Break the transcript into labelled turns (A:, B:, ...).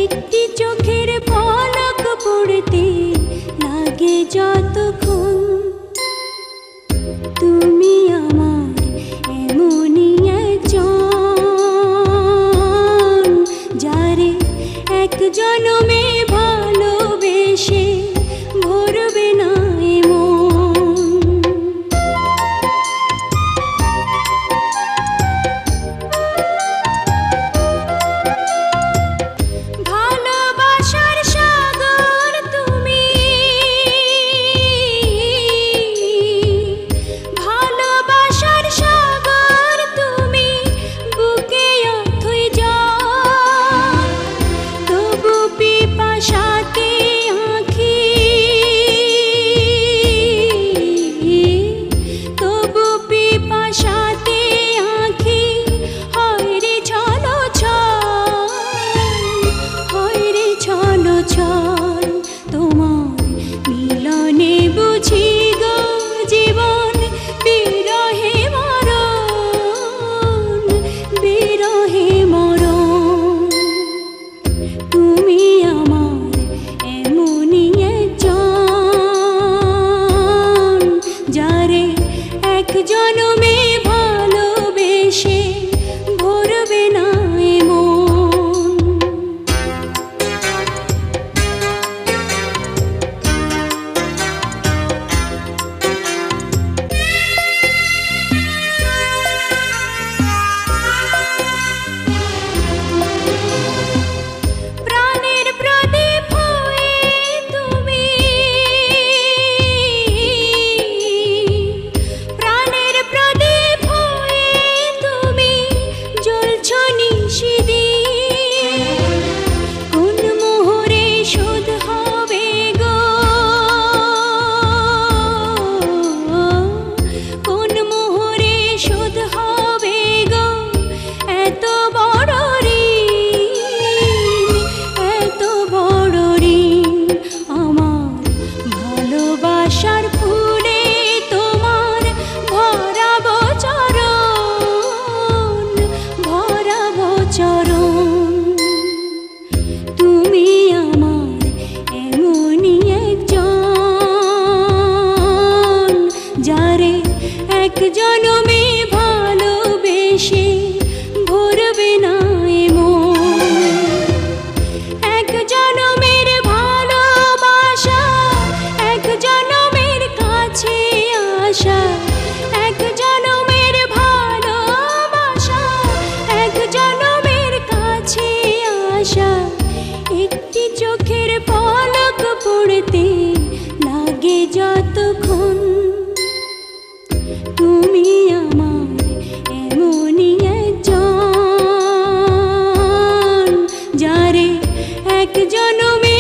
A: একটি চোখের পলক পড়তে লাগে যতক্ষণ। তুমি আমার এমনই একজন, যারে এক জনমে ভালোবেসে ভরবে না এমন। ভালোবাসার সাগর তুমি, ভালোবাসার সাগর তুমি, বুকে অথই জল, তবু পিপাসাতে আঁখি, তবু পিপাসাতে আঁখি হয় রে ছলছল, হয় রে ছলছল। তোমার মিলনে বুঝি গো জীবন, বিরহে মরণ, বিরহে মরণ। তুমি আমার এমনই একজন, যারে এক জনমে ভালোবেসে ভরবে না এমন। প্রাণের প্রদীপ হয়ে তুমি, প্রাণের প্রদীপ হয়ে তুমি জ্বলছ নিশিদিন। কোন মোহরে শোধ হবে গো, কোন মোহরে শোধ হবে গো এত বড় ঋণ, এত বড় ঋণ। আমার ভালোবাসার ফুলে তোমার ভরাবো চরণ, ভরাবো চরণ। তুমি আমার এমনই একজন, যারে এক জনমে ভালোবেসে ভরবে না এমন। এক জনমের ভালোবাসা, এক জনমের কাছে আসা, এক জনমের ভালোবাসা, এক জনমের কাছে আসা। একটি চোখের পলক পড়তে লাগে যতক্ষণ। তুমি আমার এমনই একজন, যারে এক জনমে